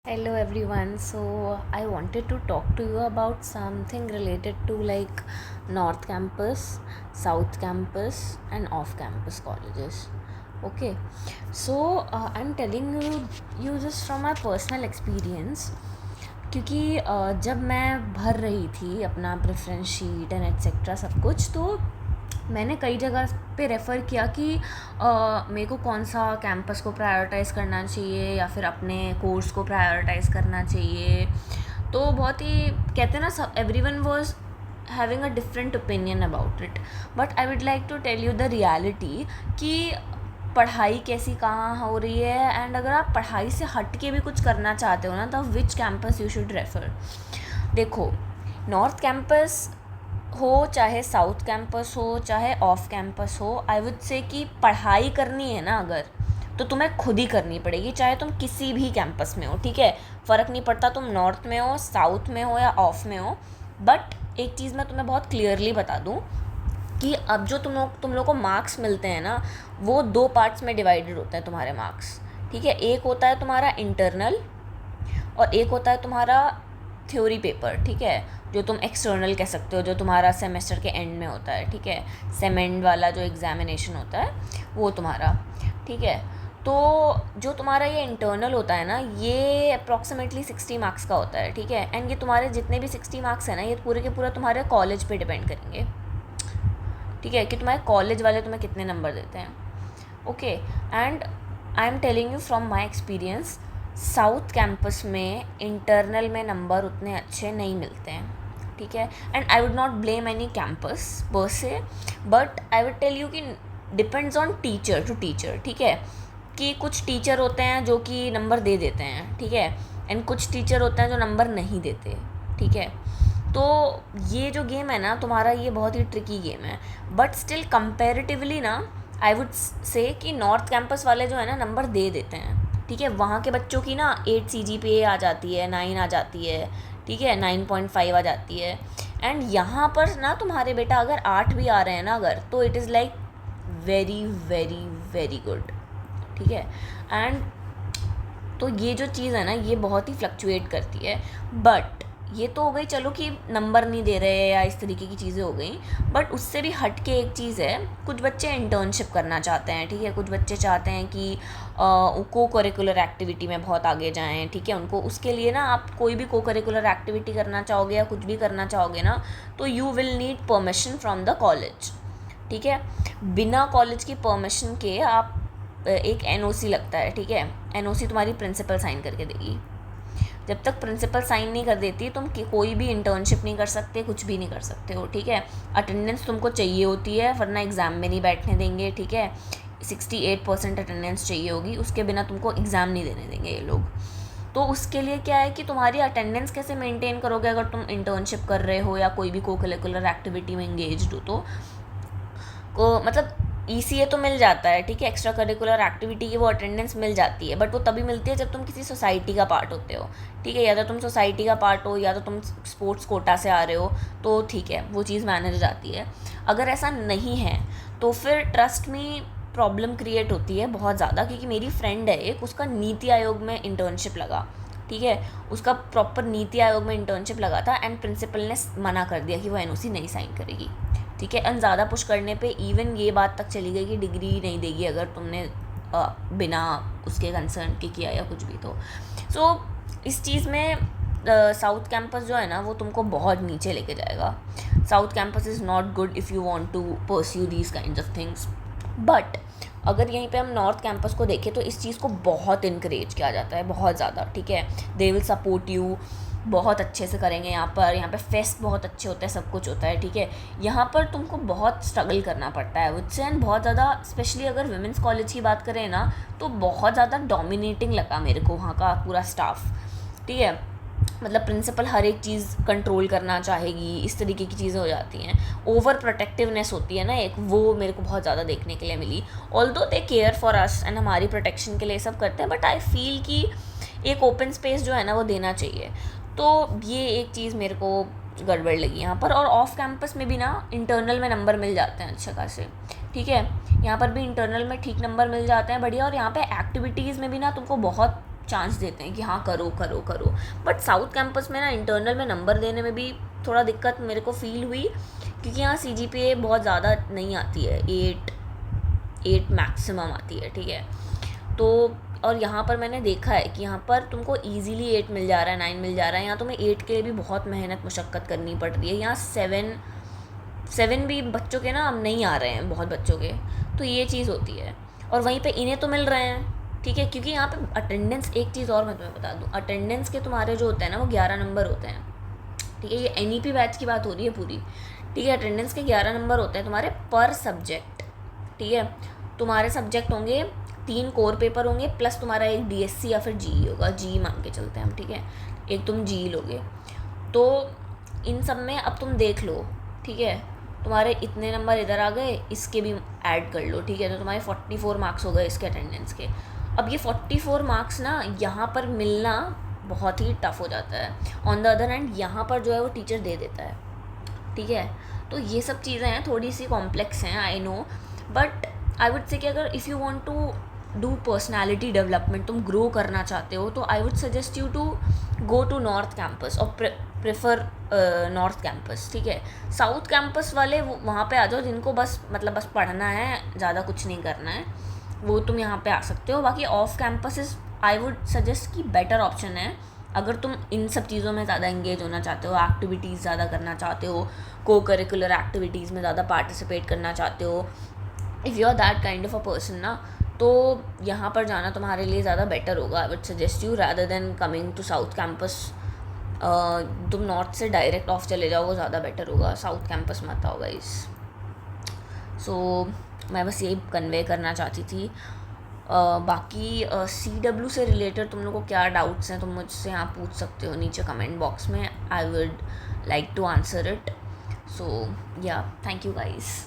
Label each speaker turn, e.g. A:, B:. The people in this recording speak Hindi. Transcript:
A: Hello everyone. So I wanted to talk to you about something related to like North Campus, South Campus, and off campus colleges. Okay. So I'm telling you just from my personal experience क्योंकि जब मैं भर रही थी अपना प्रेफरेंस शीट एंड एट्सेट्रा सब कुछ तो मैंने कई जगह पे रेफ़र किया कि मेरे को कौन सा कैंपस को प्रायोरिटाइज़ करना चाहिए या फिर अपने कोर्स को प्रायोरिटाइज़ करना चाहिए। तो बहुत ही कहते हैं ना सब everyone was having a different opinion about it, but I would like to tell you the reality कि पढ़ाई कैसी कहाँ हो रही है एंड अगर आप पढ़ाई से हट के भी कुछ करना चाहते हो ना तो विच कैंपस यू शुड रेफ़र। देखो, नॉर्थ कैंपस हो चाहे साउथ कैंपस हो चाहे ऑफ कैंपस हो, आई वुड से कि पढ़ाई करनी है ना अगर, तो तुम्हें खुद ही करनी पड़ेगी, चाहे तुम किसी भी कैंपस में हो। ठीक है, फ़र्क नहीं पड़ता तुम नॉर्थ में हो, साउथ में हो या ऑफ में हो। बट एक चीज़ मैं तुम्हें बहुत क्लियरली बता दूँ कि अब जो तुम लोग को मार्क्स मिलते हैं ना, वो दो पार्ट्स में डिवाइडेड होते हैं तुम्हारे मार्क्स। ठीक है, एक होता है तुम्हारा इंटरनल और एक होता है तुम्हारा थ्योरी पेपर। ठीक है, जो तुम एक्सटर्नल कह सकते हो, जो तुम्हारा सेमेस्टर के एंड में होता है। ठीक है, सेम एंड वाला जो एग्ज़ामिनेशन होता है वो तुम्हारा। ठीक है, तो जो तुम्हारा ये इंटरनल होता है ना, ये अप्रॉक्सीमेटली 60 मार्क्स का होता है। ठीक है, एंड ये तुम्हारे जितने भी 60 मार्क्स हैं ना, ये पूरे के पूरा तुम्हारे कॉलेज पे डिपेंड करेंगे। ठीक है, कि तुम्हारे कॉलेज वाले तुम्हें कितने नंबर देते हैं। Okay, and I am telling you from my experience, south campus में इंटरनल में नंबर उतने अच्छे नहीं मिलते हैं। ठीक है, and I would not blame any campus पर से, but I would tell you कि depends on teacher to teacher. ठीक है, कि कुछ टीचर होते हैं जो कि नंबर दे देते हैं। ठीक है, एंड कुछ टीचर होते हैं जो नंबर नहीं देते। ठीक है, तो ये जो गेम है ना तुम्हारा, ये बहुत ही ट्रिकी गेम है, बट स्टिल कंपेरेटिवली ना आई वुड से कि नॉर्थ कैंपस वाले जो है ना नंबर दे देते हैं। ठीक है, वहाँ के बच्चों की ना 8 CGPA आ जाती है, 9 आ जाती है। ठीक है, 9.5 आ जाती है। एंड यहाँ पर ना तुम्हारे बेटा अगर 8 भी आ रहे हैं ना अगर, तो it is like very very very good. ठीक है, एंड तो ये जो चीज़ है ना, ये बहुत ही फ्लक्चुएट करती है। बट ये तो हो गई चलो कि नंबर नहीं दे रहे या इस तरीके की चीज़ें हो गई, बट उससे भी हट के एक चीज़ है, कुछ बच्चे इंटर्नशिप करना चाहते हैं। ठीक है, कुछ बच्चे चाहते हैं कि को करिकुलर एक्टिविटी में बहुत आगे जाएं। ठीक है, उनको उसके लिए ना आप कोई भी को करिकुलर एक्टिविटी करना चाहोगे या कुछ भी करना चाहोगे ना, तो you will need permission from the college. ठीक है, बिना कॉलेज की परमिशन के आप एक NOC लगता है। ठीक है, NOC तुम्हारी प्रिंसिपल साइन करके देगी। जब तक प्रिंसिपल साइन नहीं कर देती तुम कोई भी इंटर्नशिप नहीं कर सकते, कुछ भी नहीं कर सकते हो। ठीक है, अटेंडेंस तुमको चाहिए होती है, वरना एग्ज़ाम में नहीं बैठने देंगे। ठीक है, 68% अटेंडेंस चाहिए होगी, उसके बिना तुमको एग्ज़ाम नहीं देने देंगे ये लोग। तो उसके लिए क्या है कि तुम्हारी अटेंडेंस कैसे मेंटेन करोगे अगर तुम इंटर्नशिप कर रहे हो या कोई भी को करिकुलर एक्टिविटी में एंगेज्ड हो, तो को मतलब ECA तो मिल जाता है। ठीक है, एक्स्ट्रा करिकुलर एक्टिविटी की वो अटेंडेंस मिल जाती है, बट वो तभी मिलती है जब तुम किसी सोसाइटी का पार्ट होते हो। ठीक है, या तो तुम सोसाइटी का पार्ट हो या तो तुम स्पोर्ट्स कोटा से आ रहे हो, तो ठीक है वो चीज़ मैनेज हो जाती है। अगर ऐसा नहीं है तो फिर ट्रस्ट में प्रॉब्लम क्रिएट होती है बहुत ज़्यादा, क्योंकि मेरी फ्रेंड है एक, उसका नीति आयोग में इंटर्नशिप लगा। ठीक है, उसका प्रॉपर नीति आयोग में इंटर्नशिप लगा था एंड प्रिंसिपल ने मना कर दिया कि वो NOC नहीं साइन करेगी। ठीक है, एंड ज़्यादा पुश करने पे इवन ये बात तक चली गई कि डिग्री नहीं देगी अगर तुमने बिना उसके कंसर्न के किया या कुछ भी। तो इस चीज़ में साउथ कैंपस जो है ना वो तुमको बहुत नीचे लेके जाएगा। South Campus is not good if you want to pursue these kind of things. But अगर यहीं पे हम नॉर्थ कैंपस को देखें तो इस चीज़ को बहुत इनक्रेज किया जाता है, बहुत ज़्यादा। ठीक है, दे विल सपोर्ट यू, बहुत अच्छे से करेंगे यहाँ पे फेस्ट बहुत अच्छे होते हैं, सब कुछ होता है। ठीक है, यहाँ पर तुमको बहुत स्ट्रगल करना पड़ता है विद से, एंड बहुत ज़्यादा स्पेशली अगर वुमेंस कॉलेज की बात करें ना, तो बहुत ज़्यादा डोमिनेटिंग लगा मेरे को वहाँ का पूरा स्टाफ। ठीक है, मतलब प्रिंसिपल हर एक चीज़ कंट्रोल करना चाहेगी, इस तरीके की चीज़ें हो जाती हैं। ओवर प्रोटेक्टिवनेस होती है ना एक, वो मेरे को बहुत ज़्यादा देखने के लिए मिली। Although they care for us and हमारी प्रोटेक्शन के लिए सब करते हैं, बट आई फील कि एक ओपन स्पेस जो है ना वो देना चाहिए। तो ये एक चीज़ मेरे को गड़बड़ लगी यहाँ पर। और ऑफ कैंपस में भी ना इंटरनल में नंबर मिल जाते हैं अच्छे खासे। ठीक है, यहाँ पर भी इंटरनल में ठीक नंबर मिल जाते हैं बढ़िया, और यहाँ पे एक्टिविटीज़ में भी ना तुमको बहुत चांस देते हैं कि हाँ करो करो करो। बट साउथ कैंपस में ना इंटरनल में नंबर देने में भी थोड़ा दिक्कत मेरे को फील हुई, क्योंकि यहाँ CGPA बहुत ज़्यादा नहीं आती है, 8 मैक्सिमम आती है, ठीक है। तो और यहाँ पर मैंने देखा है कि यहाँ पर तुमको ईजिली 8 मिल जा रहा है, 9 मिल जा रहा है। यहाँ तुम्हें 8 के लिए भी बहुत मेहनत मुशक्क़त करनी पड़ रही है। यहाँ 7 भी बच्चों के ना अब नहीं आ रहे हैं, बहुत बच्चों के, तो ये चीज़ होती है। और वहीं पे इन्हें तो मिल रहे हैं, ठीक है, क्योंकि यहाँ पे अटेंडेंस, एक चीज़ और मैं तुम्हें बता दूँ, अटेंडेंस के तुम्हारे जो होते हैं ना वो 11 नंबर होते हैं, ठीक है। ये NEP बैच की बात हो रही है पूरी, ठीक है। अटेंडेंस के 11 नंबर होते हैं तुम्हारे पर सब्जेक्ट, ठीक है। तुम्हारे सब्जेक्ट होंगे 3 कोर पेपर होंगे, प्लस तुम्हारा एक DSC या फिर GE होगा, GE मान के चलते हैं हम, ठीक है। एक तुम GE लोगे, तो इन सब में अब तुम देख लो, ठीक है, तुम्हारे इतने नंबर इधर आ गए, इसके भी ऐड कर लो, ठीक है। तो तुम्हारे 44 मार्क्स हो गए इसके अटेंडेंस के। अब ये 44 मार्क्स ना यहाँ पर मिलना बहुत ही टफ हो जाता है। ऑन द अदर हैंड यहाँ पर जो है वो टीचर दे देता है, ठीक है। तो ये सब चीज़ें हैं, थोड़ी सी कॉम्प्लेक्स हैं, I know, but I would say कि अगर if you want to do personality development, तुम ग्रो करना चाहते हो, तो I would suggest you to go to North Campus और प्रेफर नॉर्थ कैंपस, ठीक है। साउथ कैंपस वाले वहाँ पे आ जाओ जिनको बस बस पढ़ना है, ज़्यादा कुछ नहीं करना है, वो तुम यहाँ पे आ सकते हो। बाकी off campus I would suggest कि बेटर ऑप्शन है अगर तुम इन सब चीज़ों में ज़्यादा इंगेज होना चाहते हो, एक्टिविटीज़ ज़्यादा करना चाहते हो, को करिकुलर एक्टिविटीज़ में ज़्यादा पार्टिसिपेट करना चाहते हो, if you are that kind of a person ना, तो यहाँ पर जाना तुम्हारे लिए ज़्यादा बेटर होगा। I would suggest you rather than coming to South Campus. तुम नॉर्थ से डायरेक्ट ऑफ चले जाओ, वो ज़्यादा बेटर होगा, साउथ कैंपस मत आओ गाइस। सो मैं बस यही कन्वे करना चाहती थी। बाकी CW से रिलेटेड तुम लोगों को क्या डाउट्स हैं, तुम मुझसे यहाँ पूछ सकते हो नीचे कमेंट बॉक्स में। I would like to answer it. So yeah, thank you guys.